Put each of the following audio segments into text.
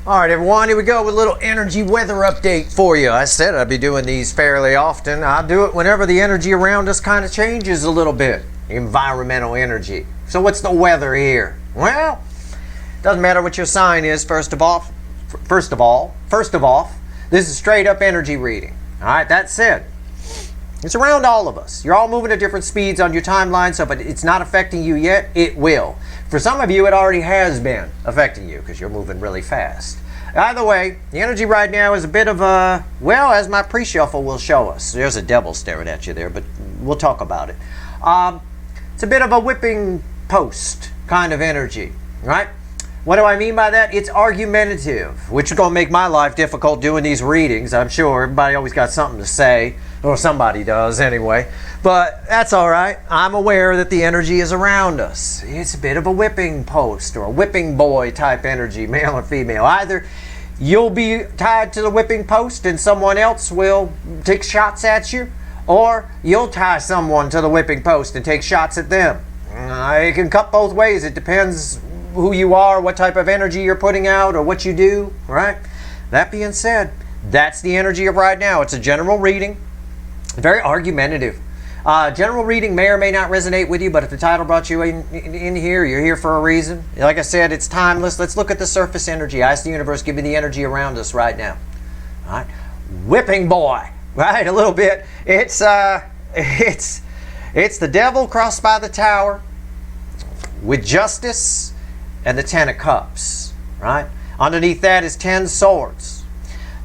All right, everyone, here we go with a little energy weather update for you. I said I'd be doing these fairly often. I do it whenever the energy around us kind of changes a little bit. Environmental energy. So what's the weather here? Well, doesn't matter what your sign is, first of all, this is straight up energy reading. All right, that said, it's around all of us. You're all moving at different speeds on your timeline, so if it's not affecting you yet, it will. For some of you, it already has been affecting you because you're moving really fast. Either way, the energy right now is a bit of a, well, as my pre-shuffle will show us. There's a devil staring at you there, but we'll talk about it. It's a bit of a whipping post kind of energy, right? What do I mean by that? It's argumentative, which is going to make my life difficult doing these readings, I'm sure. Everybody always got something to say, or somebody does anyway. But that's all right. I'm aware that the energy is around us. It's a bit of a whipping post or a whipping boy type energy, male or female. Either you'll be tied to the whipping post and someone else will take shots at you, or you'll tie someone to the whipping post and take shots at them. It can cut both ways. It depends who you are, what type of energy you're putting out, or what you do, right? That being said, that's the energy of right now. It's a general reading, very argumentative. General reading may or may not resonate with you, but if the title brought you in here, you're here for a reason. Like I said, it's timeless. Let's look at the surface energy. Ask the universe, give me the energy around us right now. All right, whipping boy, right? A little bit. It's the devil crossed by the tower with justice and the 10 of cups, right? Underneath that is 10 swords.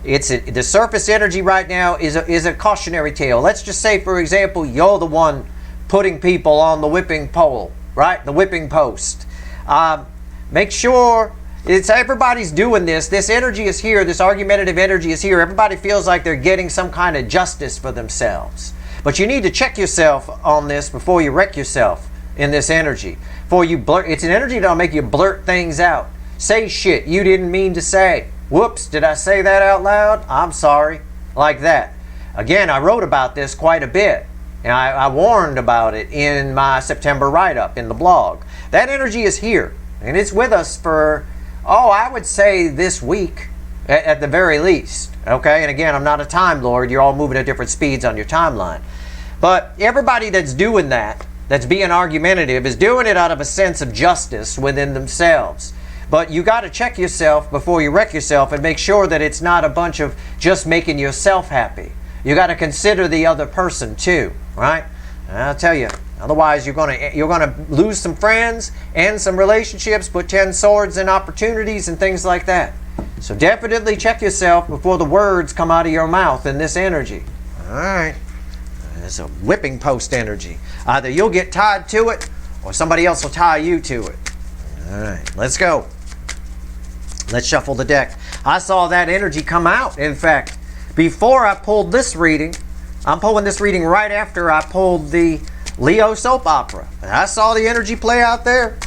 The surface energy right now is a cautionary tale. Let's just say, for example, you're the one putting people on the whipping pole, right? The whipping post. Make sure everybody's doing this. This energy is here. This argumentative energy is here. Everybody feels like they're getting some kind of justice for themselves. But you need to check yourself on this before you wreck yourself in this energy. It's an energy that'll make you blurt things out. Say shit you didn't mean to say. Whoops, did I say that out loud? I'm sorry. Like that. Again, I wrote about this quite a bit. And I warned about it in my September write-up in the blog. That energy is here. And it's with us for, I would say this week at the very least. Okay? And again, I'm not a Time Lord. You're all moving at different speeds on your timeline. But everybody that's doing that, that's being argumentative, is doing it out of a sense of justice within themselves. But you got to check yourself before you wreck yourself and make sure that it's not a bunch of just making yourself happy. You got to consider the other person too, right? And I'll tell you, otherwise you're gonna lose some friends and some relationships, put 10 swords in opportunities and things like that. So definitely check yourself before the words come out of your mouth in this energy. All right. It's a whipping post energy. Either you'll get tied to it or somebody else will tie you to it. All right, let's go. Let's shuffle the deck. I saw that energy come out. In fact, before I pulled this reading, I'm pulling this reading right after I pulled the Leo soap opera. And I saw the energy play out there.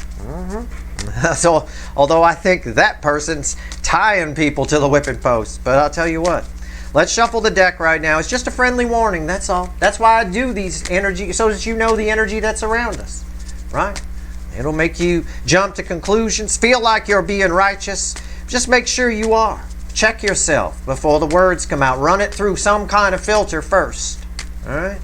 So, although I think that person's tying people to the whipping post. But I'll tell you what. Let's shuffle the deck right now. It's just a friendly warning, that's all. That's why I do these energy, so that you know the energy that's around us, right? It'll make you jump to conclusions, feel like you're being righteous. Just make sure you are. Check yourself before the words come out. Run it through some kind of filter first, all right?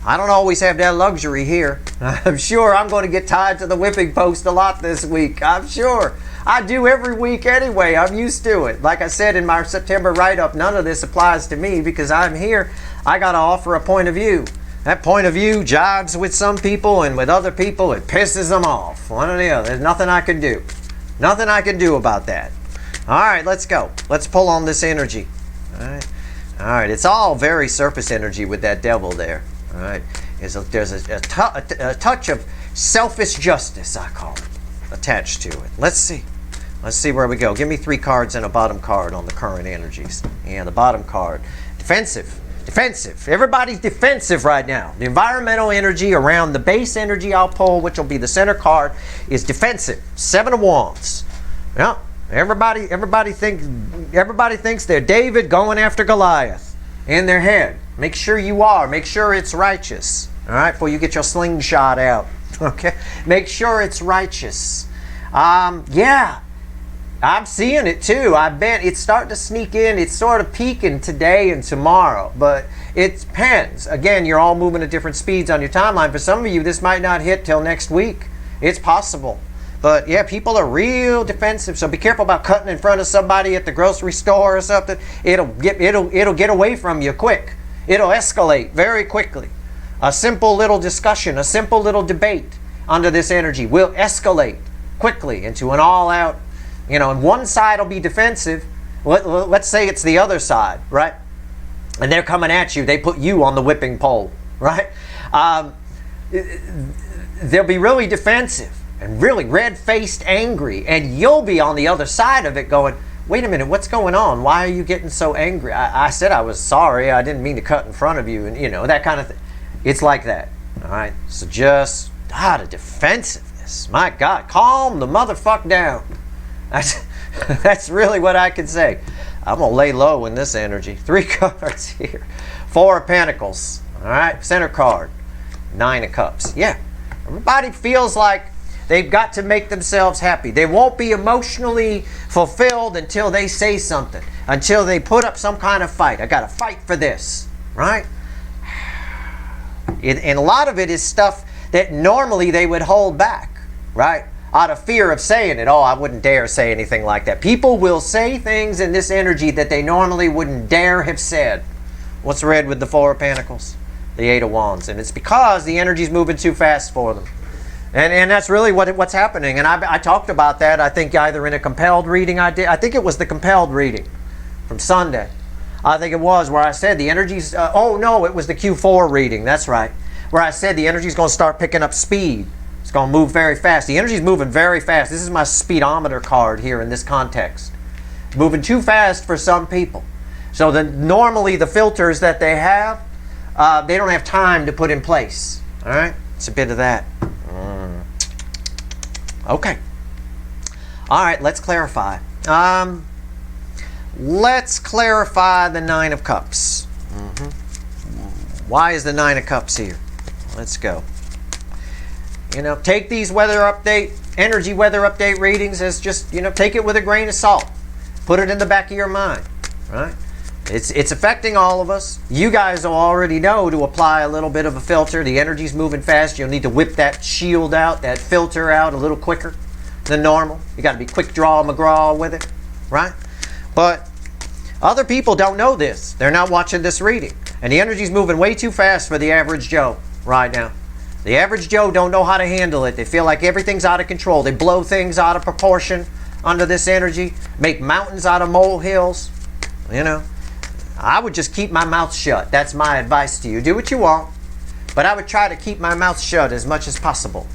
I don't always have that luxury here. I'm sure I'm going to get tied to the whipping post a lot this week. I'm sure. I do every week anyway. I'm used to it. Like I said in my September write-up, none of this applies to me because I'm here. I got to offer a point of view. That point of view jives with some people, and with other people it pisses them off. One or the other. There's nothing I can do. Nothing I can do about that. All right, let's go. Let's pull on this energy. All right. All right. It's all very surface energy with that devil there. All right. There's a touch of selfish justice, I call it, attached to it. Let's see. Let's see where we go. Give me 3 cards and a bottom card on the current energies. Yeah, the bottom card. Defensive. Defensive. Everybody's defensive right now. The environmental energy around the base energy I'll pull, which will be the center card, is defensive. 7 of Wands. Yeah. Everybody thinks they're David going after Goliath in their head. Make sure you are. Make sure it's righteous. All right, before you get your slingshot out. Okay? Make sure it's righteous. Yeah. I'm seeing it too. I bet it's starting to sneak in. It's sort of peaking today and tomorrow, but it depends. Again, you're all moving at different speeds on your timeline. For some of you, this might not hit till next week. It's possible. But yeah, people are real defensive, so be careful about cutting in front of somebody at the grocery store or something. It'll get away from you quick. It'll escalate very quickly. A simple little discussion, a simple little debate under this energy will escalate quickly into an all-out, and one side will be defensive. Let's say it's the other side, right? And they're coming at you. They put you on the whipping pole, right? They'll be really defensive and really red-faced, angry, and you'll be on the other side of it going, wait a minute, what's going on? Why are you getting so angry? I said I was sorry. I didn't mean to cut in front of you, and that kind of thing. It's like that, all right? So just, the defensiveness. My God, calm the motherfucker down. That's really what I can say. I'm going to lay low in this energy. 3 cards here. 4 of Pentacles, all right? Center card, 9 of Cups. Yeah, everybody feels like they've got to make themselves happy. They won't be emotionally fulfilled until they say something, until they put up some kind of fight. I got to fight for this, right? And a lot of it is stuff that normally they would hold back, right? Out of fear of saying it. Oh, I wouldn't dare say anything like that. People will say things in this energy that they normally wouldn't dare have said. What's red with the 4 of Pentacles? The 8 of Wands. And it's because the energy's moving too fast for them. And that's really what's happening. And I talked about that, I think, either in a compelled reading I think it was the compelled reading from Sunday. I think it was where I said the energy's... oh, no, it was the Q4 reading. That's right. Where I said the energy's going to start picking up speed. It's going to move very fast. The energy's moving very fast. This is my speedometer card here in this context. Moving too fast for some people. So normally the filters that they have, they don't have time to put in place. All right? It's a bit of that. Okay. All right, let's clarify. Let's clarify the 9 of Cups. Why is the 9 of Cups here? Let's go. Take these energy weather update readings as just, take it with a grain of salt. Put it in the back of your mind, right? It's affecting all of us. You guys will already know to apply a little bit of a filter. The energy's moving fast. You'll need to whip that shield out, that filter out a little quicker than normal. You got to be quick draw McGraw with it, right? But other people don't know this. They're not watching this reading. And the energy's moving way too fast for the average Joe right now. The average Joe don't know how to handle it. They feel like everything's out of control. They blow things out of proportion under this energy, make mountains out of molehills. I would just keep my mouth shut. That's my advice to you. Do what you want, but I would try to keep my mouth shut as much as possible.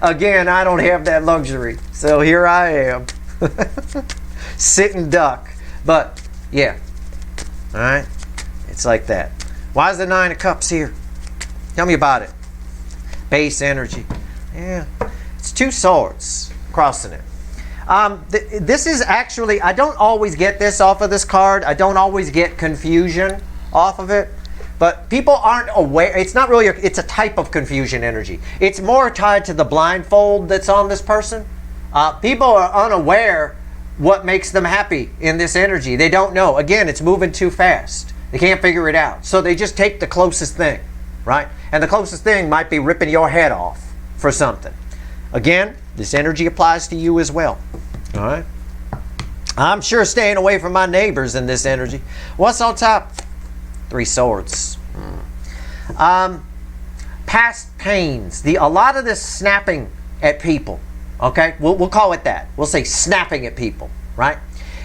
Again, I don't have that luxury, so here I am. Sitting duck. But, yeah. All right? It's like that. Why is the 9 of Cups here? Tell me about it. Base energy. Yeah. It's 2 swords crossing it. This is actually, I don't always get this off of this card. I don't always get confusion off of it. But people aren't aware. It's not really, it's a type of confusion energy. It's more tied to the blindfold that's on this person. People are unaware what makes them happy in this energy. They don't know. Again, it's moving too fast. They can't figure it out. So they just take the closest thing, right? And the closest thing might be ripping your head off for something. Again, this energy applies to you as well. All right? I'm sure staying away from my neighbors in this energy. What's on top? 3 swords. Past pains. A lot of this snapping at people, okay? We'll call it that. We'll say snapping at people, right?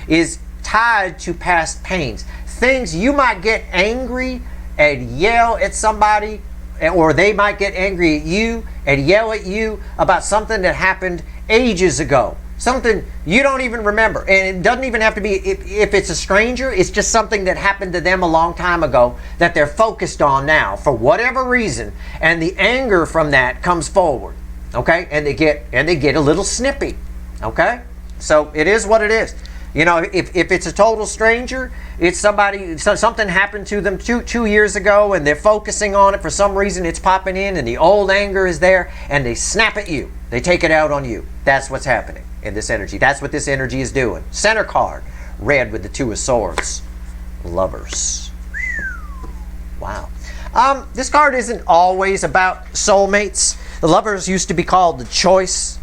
Is tied to past pains. Things you might get angry and yell at somebody, or they might get angry at you and yell at you about something that happened ages ago. Something you don't even remember. And it doesn't even have to be, if it's a stranger, it's just something that happened to them a long time ago that they're focused on now for whatever reason. And the anger from that comes forward. Okay? And they get a little snippy. Okay? So it is what it is. You know, if it's a total stranger, it's somebody, something happened to them two years ago and they're focusing on it for some reason, it's popping in and the old anger is there and they snap at you. They take it out on you. That's what's happening in this energy. That's what this energy is doing. Center card, red with the 2 of swords. Lovers. Wow. This card isn't always about soulmates. The lovers used to be called the choice.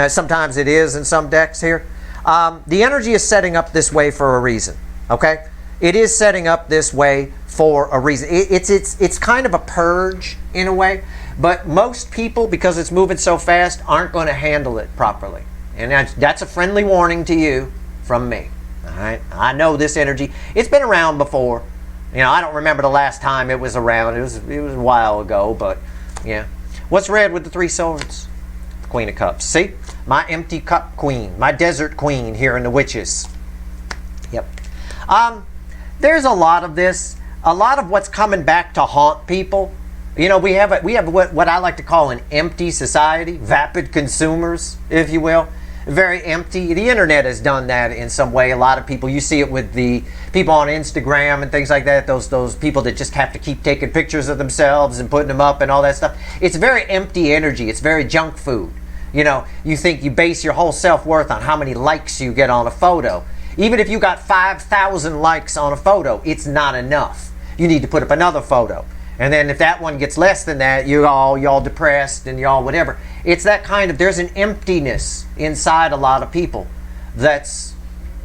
Sometimes it is in some decks here. The energy is setting up this way for a reason, okay? It is setting up this way for a reason. It's kind of a purge in a way, but most people, because it's moving so fast, aren't going to handle it properly. And that's a friendly warning to you from me, all right? I know this energy. It's been around before. You know, I don't remember the last time it was around. It was a while ago, but yeah. What's red with the 3 swords? Queen of Cups. See? My empty cup queen. My desert queen here in the Witches. Yep. There's a lot of this. A lot of what's coming back to haunt people. You know, we have what I like to call an empty society. Vapid consumers, if you will. Very empty. The internet has done that in some way. A lot of people, you see it with the people on Instagram and things like that. Those people that just have to keep taking pictures of themselves and putting them up and all that stuff. It's very empty energy. It's very junk food. You know, you think you base your whole self-worth on how many likes you get on a photo. Even if you got 5,000 likes on a photo, it's not enough. You need to put up another photo. And then if that one gets less than that, you're all depressed and you're all whatever. It's that kind of, there's an emptiness inside a lot of people that's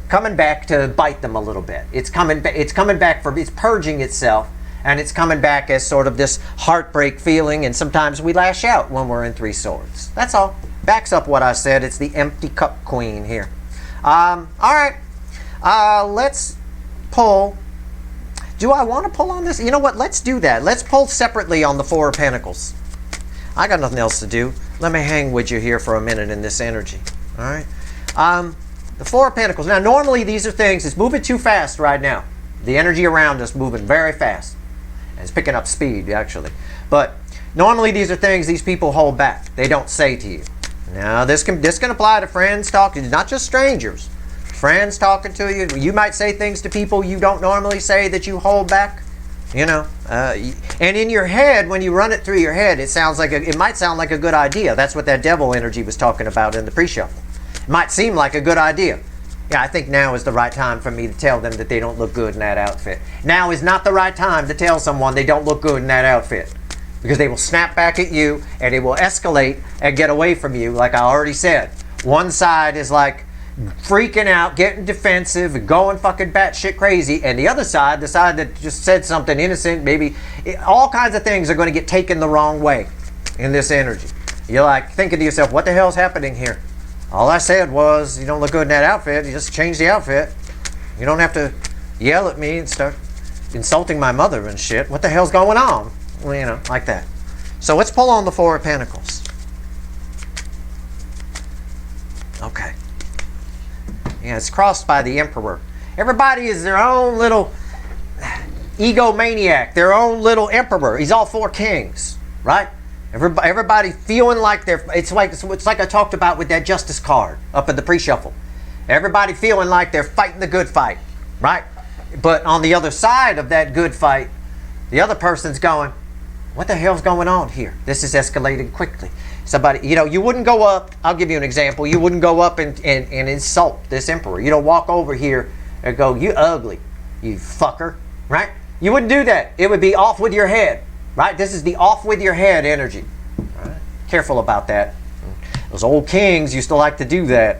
coming back to bite them a little bit. It's coming back it's purging itself, and it's coming back as sort of this heartbreak feeling, and sometimes we lash out when we're in 3 swords. That's all. Backs up what I said. It's the empty cup queen here. All right. Let's pull. Do I want to pull on this? You know what? Let's do that. Let's pull separately on the 4 of Pentacles. I got nothing else to do. Let me hang with you here for a minute in this energy. All right. The 4 of Pentacles. Now, normally these are things, it's moving too fast right now. The energy around us moving very fast. And it's picking up speed, actually. But normally these are things these people hold back. They don't say to you. Now, this can apply to friends talking, not just strangers. Friends talking to you. You might say things to people you don't normally say that you hold back. You know, and in your head, when you run it through your head, it might sound like a good idea. That's what that devil energy was talking about in the pre-shuffle. It might seem like a good idea. Yeah, I think now is the right time for me to tell them that they don't look good in that outfit. Now is not the right time to tell someone they don't look good in that outfit, because they will snap back at you and it will escalate and get away from you, like I already said. One side is like freaking out, getting defensive, and going fucking batshit crazy, and the other side, the side that just said something innocent, maybe all kinds of things are going to get taken the wrong way in this energy. You're like thinking to yourself, what the hell's happening here? All I said was, you don't look good in that outfit. You just change the outfit. You don't have to yell at me and start insulting my mother and shit. What the hell's going on? Well, you know, like that. So let's pull on the 4 of Pentacles. Okay. Yeah, it's crossed by the Emperor. Everybody is their own little egomaniac, their own little emperor. He's all 4 kings, right? Everybody feeling like it's like I talked about with that Justice card up in the pre-shuffle. Everybody feeling like they're fighting the good fight, right? But on the other side of that good fight, the other person's going, what the hell's going on here? This is escalating quickly. Somebody, you know, you wouldn't go up, I'll give you an example, you wouldn't go up and insult this emperor. You don't walk over here and go, you ugly, you fucker, right? You wouldn't do that. It would be off with your head, right? This is the off with your head energy. Right? Careful about that. Those old kings used to like to do that.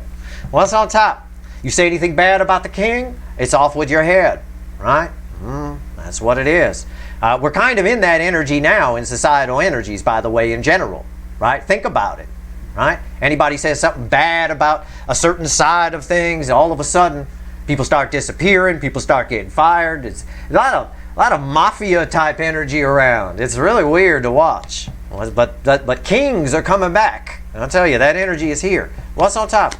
What's on top? You say anything bad about the king, it's off with your head, right? That's what it is. We're kind of in that energy now in societal energies, by the way, in general. Right? Think about it. Right? Anybody says something bad about a certain side of things, all of a sudden people start disappearing, people start getting fired. It's a lot of mafia type energy around. It's really weird to watch. But kings are coming back. And I'll tell you, that energy is here. What's on top?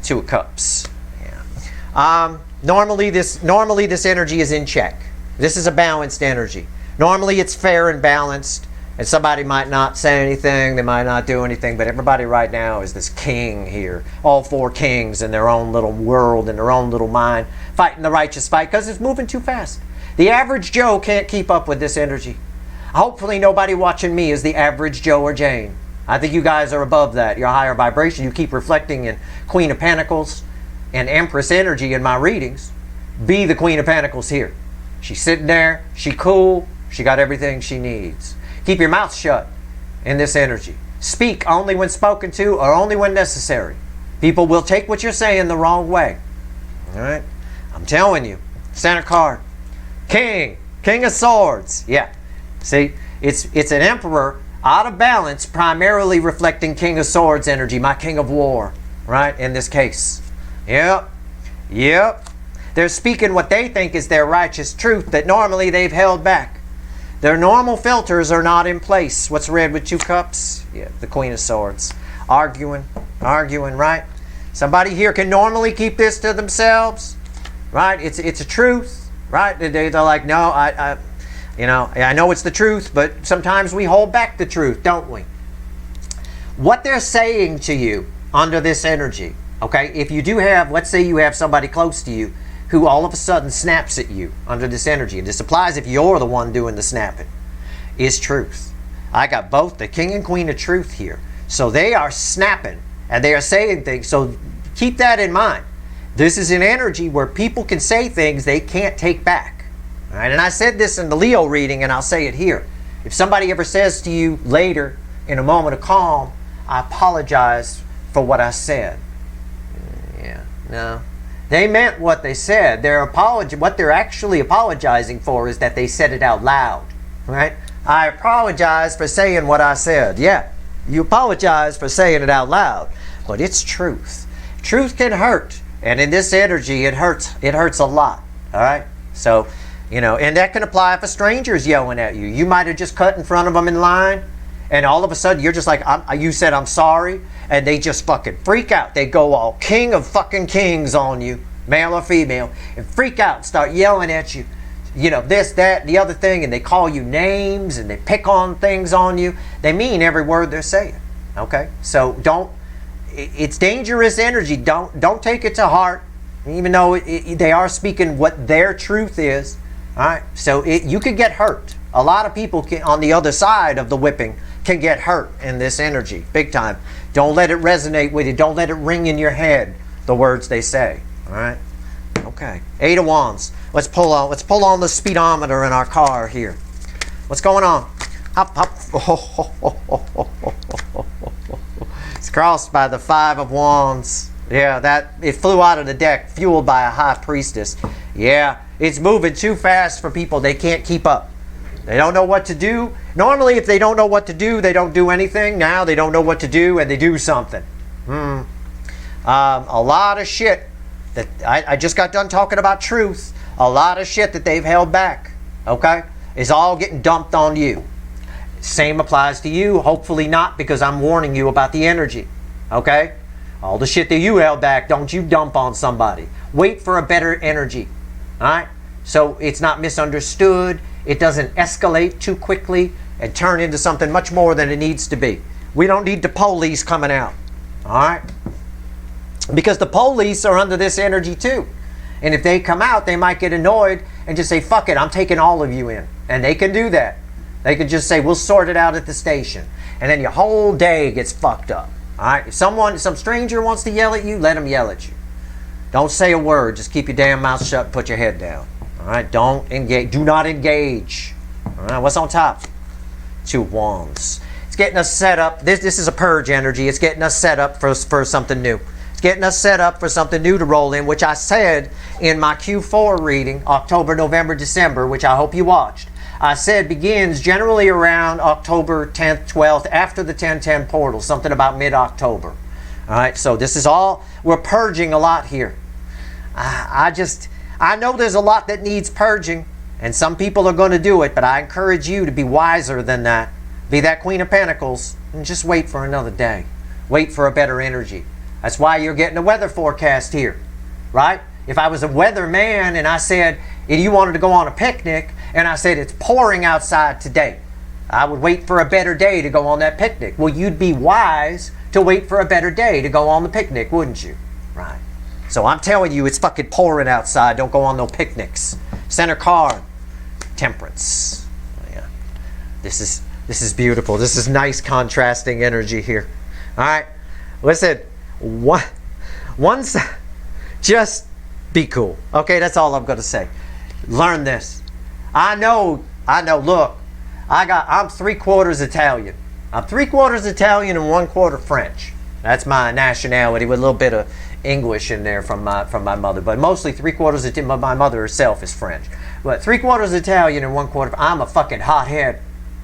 2 of Cups. Yeah. Normally this energy is in check. This is a balanced energy. Normally it's fair and balanced. And somebody might not say anything, they might not do anything, but everybody right now is this king here. All four kings in their own little world, in their own little mind, fighting the righteous fight because it's moving too fast. The average Joe can't keep up with this energy. Hopefully nobody watching me is the average Joe or Jane. I think you guys are above that. You're a higher vibration. You keep reflecting in Queen of Pentacles and Empress energy in my readings. Be the Queen of Pentacles here. She's sitting there. She cool. She got everything she needs. Keep your mouth shut in this energy. Speak only when spoken to or only when necessary. People will take what you're saying the wrong way. All right? I'm telling you. Center card. King. King of Swords. Yeah. See? It's an emperor out of balance, primarily reflecting King of Swords energy. My King of War. Right? In this case. Yep. Yep. They're speaking what they think is their righteous truth that normally they've held back. Their normal filters are not in place. What's red with 2 cups? Yeah, the Queen of Swords. Arguing, right? Somebody here can normally keep this to themselves, right? It's a truth, right? They're like, no, I know it's the truth, but sometimes we hold back the truth, don't we? What they're saying to you under this energy, okay? If you do have, let's say you have somebody close to you who all of a sudden snaps at you under this energy, and this applies if you're the one doing the snapping, is truth. I got both the King and Queen of Truth here. So they are snapping and they are saying things. So keep that in mind. This is an energy where people can say things they can't take back. All right? And I said this in the Leo reading, and I'll say it here. If somebody ever says to you later in a moment of calm, I apologize for what I said. Yeah, no. They meant what they said. What they're actually apologizing for is that they said it out loud, right? I apologize for saying what I said. Yeah, you apologize for saying it out loud, but it's truth. Truth can hurt, and in this energy, it hurts. It hurts a lot. All right. So, and that can apply if a stranger is yelling at you. You might have just cut in front of them in line, and all of a sudden you're just like, you said I'm sorry. And they just fucking freak out. They go all king of fucking kings on you, male or female, and freak out and start yelling at you. This, that, the other thing, and they call you names and they pick on things on you. They mean every word they're saying. Okay? So it's dangerous energy. Don't take it to heart, even though they are speaking what their truth is. All right? So you could get hurt. A lot of people on the other side of the whipping can get hurt in this energy, big time. Don't let it resonate with you. Don't let it ring in your head, the words they say. All right? Okay. 8 of Wands. Let's pull on the speedometer in our car here. What's going on? Up, up. It's crossed by the 5 of Wands. Yeah, it flew out of the deck, fueled by a high priestess. Yeah, it's moving too fast for people. They can't keep up. They don't know what to do. Normally, if they don't know what to do, they don't do anything. Now they don't know what to do, and they do something. A lot of shit that I just got done talking about truth. A lot of shit that they've held back, okay, is all getting dumped on you. Same applies to you. Hopefully not, because I'm warning you about the energy, okay? All the shit that you held back, don't you dump on somebody. Wait for a better energy, all right? So it's not misunderstood. It doesn't escalate too quickly and turn into something much more than it needs to be. We don't need the police coming out. All right? Because the police are under this energy too. And if they come out, they might get annoyed and just say, fuck it, I'm taking all of you in. And they can do that. They can just say, we'll sort it out at the station. And then your whole day gets fucked up. All right? If some stranger wants to yell at you, let them yell at you. Don't say a word. Just keep your damn mouth shut and put your head down. All right, don't engage. Do not engage. All right, what's on top? 2 of Wands. It's getting us set up. This is a purge energy. It's getting us set up for something new. It's getting us set up for something new to roll in, which I said in my Q4 reading, October, November, December, which I hope you watched. I said begins generally around October 10th, 12th, after the 10-10 portal, something about mid-October. All right, so this is all, we're purging a lot here. I know there's a lot that needs purging, and some people are going to do it, but I encourage you to be wiser than that. Be that Queen of Pentacles, and just wait for another day. Wait for a better energy. That's why you're getting a weather forecast here, right? If I was a weatherman and I said, and you wanted to go on a picnic, and I said it's pouring outside today, I would wait for a better day to go on that picnic. Well, you'd be wise to wait for a better day to go on the picnic, wouldn't you? Right. So I'm telling you, it's fucking pouring outside. Don't go on no picnics. Center card, temperance. Yeah. This is beautiful. This is nice contrasting energy here. All right. Listen, once just be cool. Okay, that's all I'm going to say. Learn this. I know, look, I'm 3/4 Italian. I'm 3/4 Italian and 1/4 French. That's my nationality with a little bit of English in there from my mother. But mostly 3/4 Italian. My mother herself is French. But 3/4 Italian and 1/4, I'm a fucking hothead.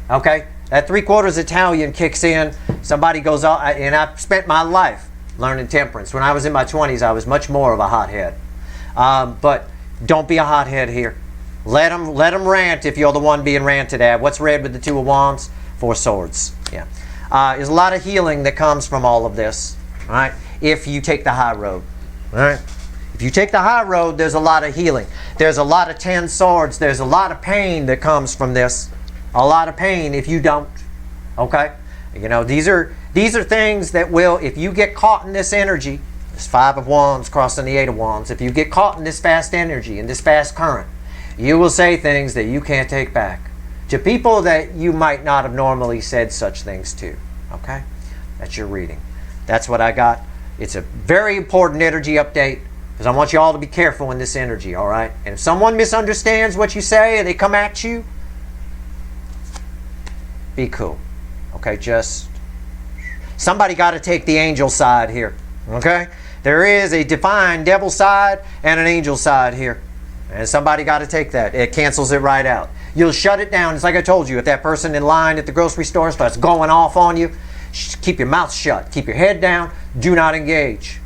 Okay? That 3/4 Italian kicks in. Somebody goes on, and I've spent my life learning temperance. When I was in my 20s, I was much more of a hothead. But don't be a hothead here. Let them rant if you're the one being ranted at. What's red with the 2 of Wands? 4 swords. Yeah. There's a lot of healing that comes from all of this. All right. If you take the high road. All right. If you take the high road, there's a lot of healing. There's a lot of 10 swords. There's a lot of pain that comes from this. A lot of pain if you don't. Okay. You know, these are things that will, if you get caught in this energy, this 5 of Wands crossing the 8 of Wands, if you get caught in this fast energy, in this fast current, you will say things that you can't take back to people that you might not have normally said such things to. Okay? That's your reading. That's what I got. It's a very important energy update because I want you all to be careful in this energy, all right? And if someone misunderstands what you say and they come at you, be cool. Okay? Just somebody got to take the angel side here. Okay? There is a divine devil side and an angel side here. And somebody got to take that. It cancels it right out. You'll shut it down. It's like I told you. If that person in line at the grocery store starts going off on you, keep your mouth shut. Keep your head down. Do not engage.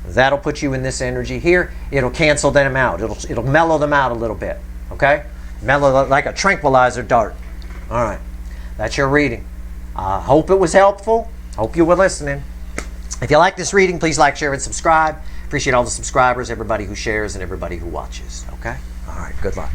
That'll put you in this energy here. It'll cancel them out. It'll mellow them out a little bit. Okay? Mellow like a tranquilizer dart. All right. That's your reading. I hope it was helpful. Hope you were listening. If you like this reading, please like, share, and subscribe. Appreciate all the subscribers, everybody who shares, and everybody who watches. Okay? All right. Good luck.